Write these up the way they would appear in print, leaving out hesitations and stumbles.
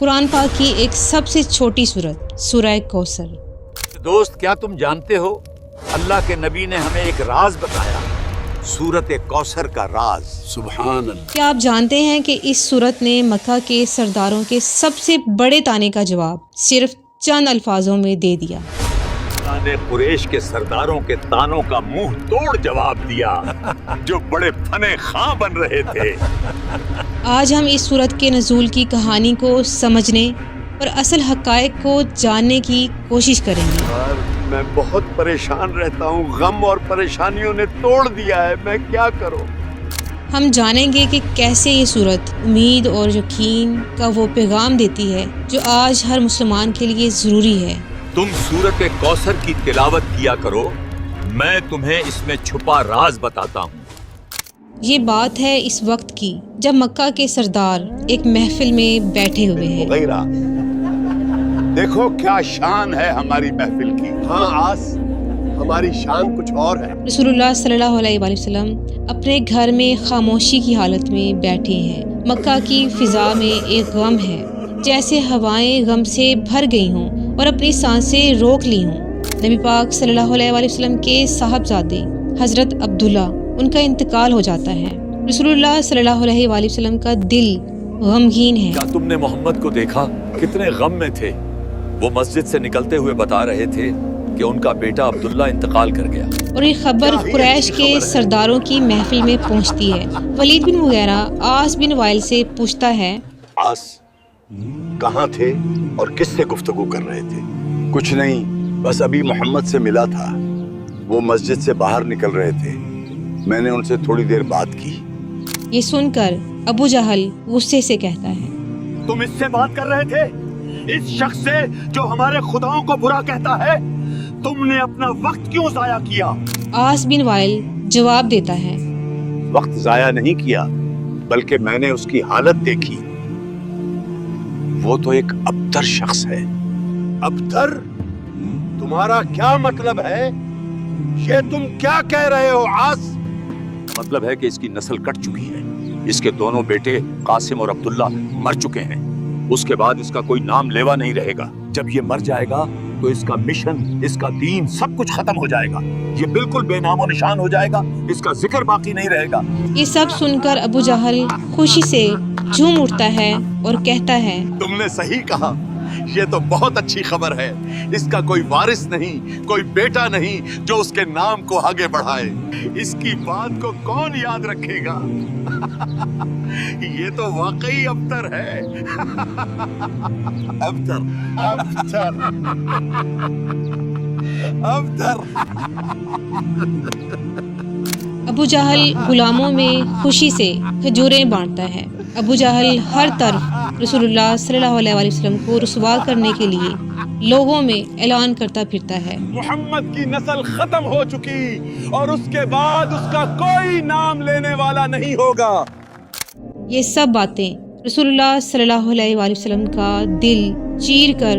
قرآن پاک کی ایک سب سے چھوٹی سورت سورہ کوثر۔ دوست، کیا تم جانتے ہو اللہ کے نبی نے ہمیں ایک راز بتایا، سورت کوثر کا راز۔ سبحان اللہ۔ کیا آپ جانتے ہیں کہ اس سورت نے مکہ کے سرداروں کے سب سے بڑے تانے کا جواب صرف چند الفاظوں میں دے دیا؟ اللہ نے قریش کے سرداروں کے تانوں کا منہ توڑ جواب دیا جو بڑے فنے خواہ بن رہے تھے۔ آج ہم اس سورت کے نزول کی کہانی کو سمجھنے اور اصل حقائق کو جاننے کی کوشش کریں گے۔ میں بہت پریشان رہتا ہوں، غم اور پریشانیوں نے توڑ دیا ہے، میں کیا کروں؟ ہم جانیں گے کہ کیسے یہ سورت امید اور یقین کا وہ پیغام دیتی ہے جو آج ہر مسلمان کے لیے ضروری ہے۔ تم سورت کوثر کی تلاوت کیا کرو، میں تمہیں اس میں چھپا راز بتاتا ہوں۔ یہ بات ہے اس وقت کی جب مکہ کے سردار ایک محفل میں بیٹھے ہوئے ہیں۔ وغیرہ دیکھو کیا شان ہے ہماری محفل کی۔ ہاں آس، ہماری شان کچھ اور ہے۔ رسول اللہ صلی اللہ علیہ وآلہ وسلم اپنے گھر میں خاموشی کی حالت میں بیٹھے ہیں۔ مکہ کی فضا میں ایک غم ہے، جیسے ہوائیں غم سے بھر گئی ہوں اور اپنی سانسیں روک لی ہوں۔ نبی پاک صلی اللہ علیہ وآلہ وسلم کے صاحبزادے حضرت عبداللہ، ان کا انتقال ہو جاتا ہے۔ رسول اللہ صلی اللہ علیہ وآلہ وسلم کا دل غمگین ہے۔ کیا تم نے محمد کو دیکھا؟ کتنے غم میں تھے۔ وہ مسجد سے نکلتے ہوئے بتا رہے تھے کہ ان کا بیٹا عبداللہ انتقال کر گیا۔ اور یہ خبر قریش کے سرداروں کی محفل میں پہنچتی ہے۔ ولید بن مغیرہ عاص بن وائل سے پوچھتا ہے، آس کہاں تھے اور کس سے گفتگو کر رہے تھے؟ کچھ نہیں، بس ابھی محمد سے ملا تھا، وہ مسجد سے باہر نکل رہے تھے، میں نے ان سے تھوڑی دیر بات کی۔ یہ سن کر ابو جہل غصے سے کہتا ہے، تم اس سے بات کر رہے تھے؟ اس شخص سے جو ہمارے خداؤں کو برا کہتا ہے؟ تم نے اپنا وقت کیوں ضائع کیا؟ عاص بن وائل جواب دیتا ہے، وقت ضائع نہیں کیا، بلکہ میں نے اس کی حالت دیکھی۔ وہ تو ایک ابتر شخص ہے۔ ابتر؟ تمہارا کیا مطلب ہے؟ یہ تم کیا کہہ رہے ہو آس؟ مطلب ہے کہ اس کی نسل کٹ چکی ہے، اس کے دونوں بیٹے قاسم اور عبداللہ مر چکے ہیں، اس کے بعد اس کا کوئی نام لیوا نہیں رہے گا۔ جب یہ مر جائے گا تو اس کا مشن، اس کا دین سب کچھ ختم ہو جائے گا، یہ بالکل بے نام و نشان ہو جائے گا، اس کا ذکر باقی نہیں رہے گا۔ یہ سب سن کر ابو جہل خوشی سے جھوم اٹھتا ہے اور کہتا ہے، تم نے صحیح کہا، یہ تو بہت اچھی خبر ہے۔ اس کا کوئی وارث نہیں، کوئی بیٹا نہیں جو اس کے نام کو آگے بڑھائے۔ اس کی بات کو کون یاد رکھے گا؟ یہ تو واقعی ابتر ہے۔ ابتر ابتر ابتر۔ ابو جہل غلاموں میں خوشی سے کھجوریں بانٹتا ہے۔ ابو جہل ہر طرف رسول اللہ صلی اللہ علیہ وآلہ وسلم کو رسوا کرنے کے لیے لوگوں میں اعلان کرتا پھرتا ہے، محمد کی نسل ختم ہو چکی اور اس کے بعد اس کا کوئی نام لینے والا نہیں ہوگا۔ یہ سب باتیں رسول اللہ صلی اللہ علیہ وآلہ وسلم کا دل چیر کر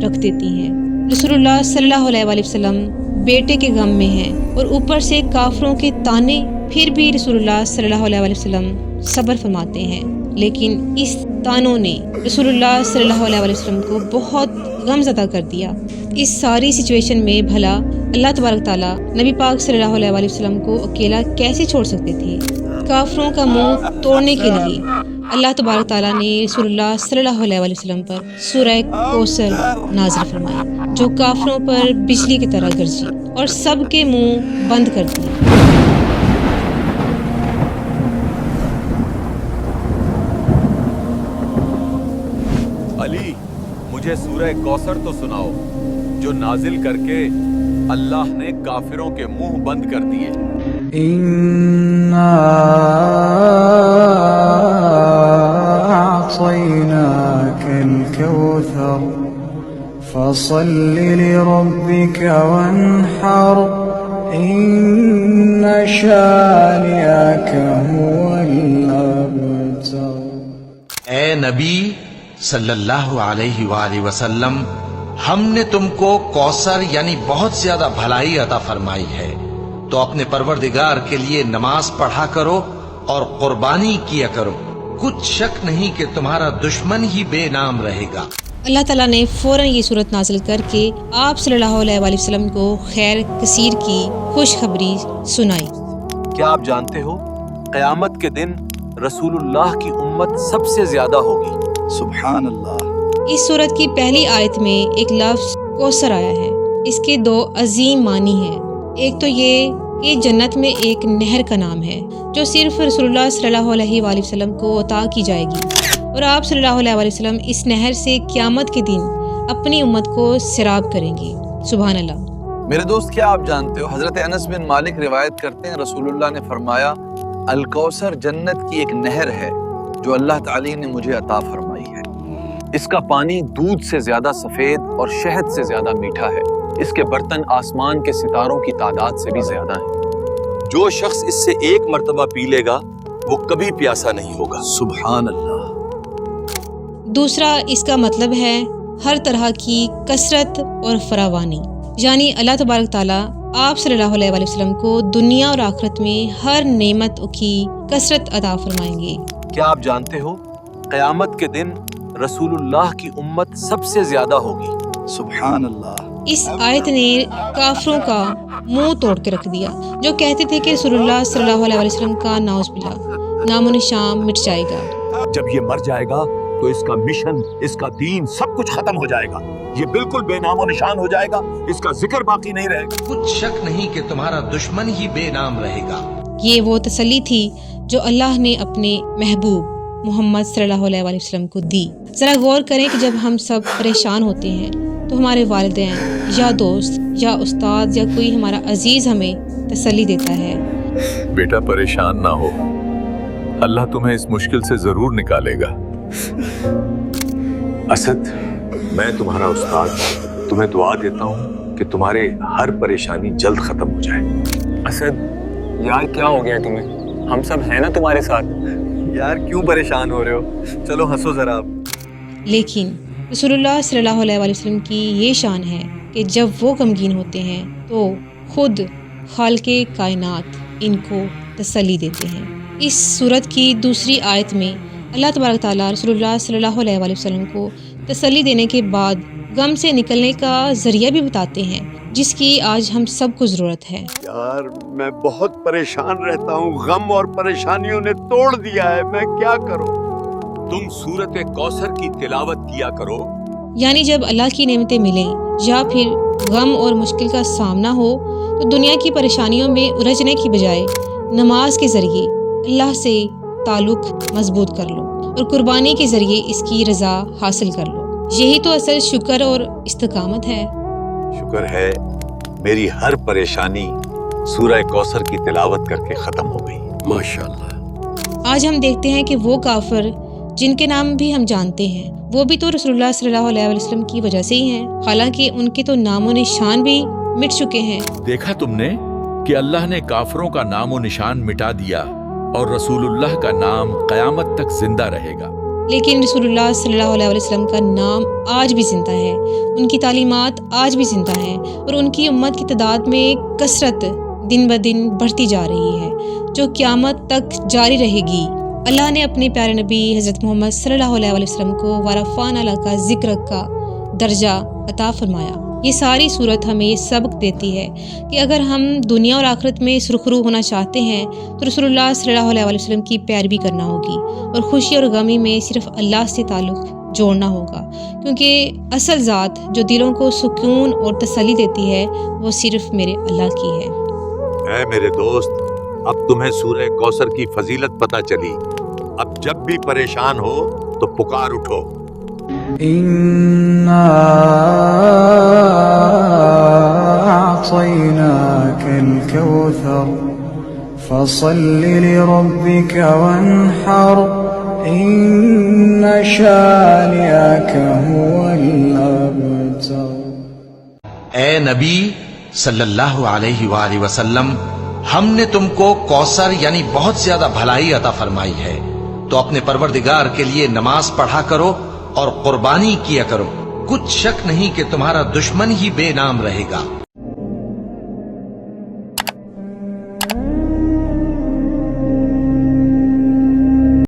رکھ دیتی ہیں۔ رسول اللہ صلی اللہ علیہ وآلہ وسلم بیٹے کے غم میں ہیں اور اوپر سے کافروں کے تانے، پھر بھی رسول اللہ صلی اللہ علیہ وآلہ وسلم صبر فرماتے ہیں۔ لیکن اس تانوں نے رسول اللہ صلی اللہ علیہ وآلہ وسلم کو بہت غم زدہ کر دیا۔ اس ساری سچویشن میں بھلا اللہ تبارک تعالیٰ نبی پاک صلی اللہ علیہ وآلہ وسلم کو اکیلا کیسے چھوڑ سکتے تھے؟ کافروں کا منہ توڑنے کے لیے اللہ تبارک تعالیٰ نے رسول اللہ صلی اللہ علیہ وآلہ وسلم پر سورہ کوثر نازل فرمائی، جو کافروں پر بجلی کی طرح گرجی اور سب کے منہ بند کر دیے۔ علی، مجھے سورہ کوثر تو سناؤ جو نازل کر کے اللہ نے کافروں کے منہ بند کر دیے۔ إنا أعطيناك الكوثر فصل لربك وانحر إن شانئك هو الأبتر۔ اے نبی صلی اللہ علیہ وآلہ وسلم، ہم نے تم کو کوثر یعنی بہت زیادہ بھلائی عطا فرمائی ہے، تو اپنے پروردگار کے لیے نماز پڑھا کرو اور قربانی کیا کرو، कुछ शक नहीं कि तुम्हारा दुश्मन ही बेनाम रहेगा। अल्लाह ताला ने फ़ौरन ये सूरत नाजिल करके आप सल्लल्लाहु अलैहि वसल्लम को खैर कसीर की खुशखबरी सुनाई। क्या आप जानते हो क़यामत के दिन रसूलुल्लाह की उम्मत सबसे ज्यादा होगी। सुभान अल्लाह। इस सूरत की पहली आयत में एक लफ्ज़ कौसर आया है। इसके दो अजीम मानी हैं। एक तो ये कि जन्नत में एक नहर का नाम है जो सिर्फ रसूलुल्लाह सल्लल्लाहु अलैहि वसल्लम को अता की जाएगी, और आप सल्लल्लाहु अलैहि वसल्लम इस नहर से क़यामत के दिन अपनी उम्मत को सैराब करेंगे। सुभान अल्लाह। मेरे दोस्त, क्या आप जानते हो हजरत अनस बिन मालिक रिवायत करते हैं रसूलुल्लाह ने फरमाया, अल कौसर जन्नत की एक नहर है जो अल्लाह ताला ने मुझे अता फरमाई है। इसका पानी दूध से ज्यादा सफेद और शहद से ज्यादा मीठा है। इसके बर्तन आसमान के सितारों की तादाद से भी ज्यादा हैं। जो शख्स इससे एक मर्तबा पी लेगा वो कभी प्यासा नहीं होगा। सुभान अल्लाह। दूसरा इसका मतलब है हर तरह की कसरत और फरावानी, यानी अल्लाह तबारक ताला आप सल्लल्लाहु अलैहि वसल्लम को दुनिया और आखिरत में हर नेमत की कसरत अता फरमाएंगे। क्या आप जानते हो क़यामत के दिन रसूलुल्लाह की उम्मत सबसे ज्यादा होगी। सुभान अल्लाह। इस आयत ने काफरों का मुंह तोड़ के रख दिया जो कहते थे कि रसूलुल्लाह सल्लल्लाहु अलैहि वसल्लम का नाउज़ुबिल्लाह नामो निशान मिट जाएगा। जब ये मर जाएगा तो इसका मिशन, इसका दीन सब कुछ खत्म हो जाएगा। ये बिल्कुल बेनामो निशान हो जाएगा, इसका जिक्र बाकी नहीं रहेगा। कुछ शक नहीं कि तुम्हारा दुश्मन ही बेनाम रहेगा। ये वो तसल्ली थी जो अल्लाह ने अपने महबूब मोहम्मद सल्लल्लाहु अलैहि वसल्लम को दी। ज़रा गौर करें कि जब हम सब परेशान होते हैं तो हमारे वालिदैन या दोस्त या उस्ताद या कोई हमारा अजीज़ हमें तसल्ली देता है। बेटा परेशान ना हो, अल्लाह तुम्हें इस मुश्किल से जरूर निकालेगा। असद, मैं तुम्हारा उस्ताद तुम्हें दुआ देता हूँ कि तुम्हारे हर परेशानी जल्द खत्म हो जाए। असद यार, क्या हो गया तुम्हें? हम सब हैं ना तुम्हारे साथ। यार क्यों परेशान हो रहे हो, चलो हंसो जरा आप। लेकिन रसूलुल्लाह सल्लल्लाहु अलैहि वसल्लम की ये शान है कि जब वो गमगीन होते हैं तो खुद खालिक़े कायनात इनको तसल्ली देते हैं। इस सूरत की दूसरी आयत में अल्लाह तबारक ताला रसूलुल्लाह सल्लल्लाहु अलैहि वसल्लम को तसल्ली देने के बाद गम से निकलने का ज़रिया भी बताते हैं जिसकी आज हम सबको ज़रूरत है। यार मैं बहुत परेशान रहता हूँ, गम और परेशानियों ने तोड़ दिया है, मैं क्या करूँ। तुम सूरत कौसर की तिलावत किया करो। यानी जब अल्लाह की नेमतें मिलें या फिर गम और मुश्किल का सामना हो तो दुनिया की परेशानियों में उलझने की बजाय नमाज के ज़रिए अल्लाह से ताल्लुक़ मजबूत कर लो और कुर्बानी के ज़रिए इसकी रज़ा हासिल कर लो। यही तो असल शुक्र और इस्तिकामत है। शुक्र है मेरी हर परेशानी सूरह कौसर की तिलावत करके खत्म हो गई। माशाअल्लाह। आज हम देखते हैं कि वो काफिर जिनके नाम भी हम जानते हैं वो भी तो रसूलुल्लाह सल्लल्लाहु अलैहि वसल्लम की वजह से ही हैं, हालांकि उनके तो नामो निशान भी मिट चुके हैं। देखा तुमने कि अल्लाह ने काफिरों का नामो निशान मिटा दिया और रसूलुल्लाह का नाम क़यामत तक जिंदा रहेगा। लेकिन रसूलुल्लाह सल्लल्लाहु अलैहि वसल्लम का नाम आज भी जिंदा है, उनकी तालीमात आज भी जिंदा हैं और उनकी उम्मत की तादाद में कसरत दिन ब दिन बढ़ती जा रही है जो क़यामत तक जारी रहेगी। अल्लाह ने अपने प्यारे नबी हज़रत मोहम्मद सल्लल्लाहु अलैहि वसल्लम को वारफ़ान अल्लाह का ज़िक्र का दर्जा अता फरमाया। ये सारी सूरत हमें ये सबक देती है कि अगर हम दुनिया और आखिरत में सुरखरू होना चाहते हैं तो रसूलुल्लाह सल्लल्लाहु अलैहि वसल्लम की पैरवी करना होगी और खुशी और गमी में सिर्फ अल्लाह से ताल्लुक़ जोड़ना होगा, क्योंकि असल ज़ात जो दिलों को सुकून और तसल्ली देती है वो सिर्फ मेरे अल्लाह की है। ऐ मेरे दोस्त, अब तुम्हें सूरह कौसर की फजीलत पता चली। अब जब भी परेशान हो तो पुकार उठो। इन्ना अअतैनाकल कौसर फसल्लि लिरब्बिका वन्हर इन्न शानिअक हुवल अबतर। ए नबी सल्लल्लाहु अलैहि वसल्लम, हमने तुमको कौसर यानी बहुत ज्यादा भलाई अता फरमाई है, तो अपने परवरदिगार के लिए नमाज पढ़ा करो और कुर्बानी किया करो। कुछ शक नहीं कि तुम्हारा दुश्मन ही बेनाम रहेगा।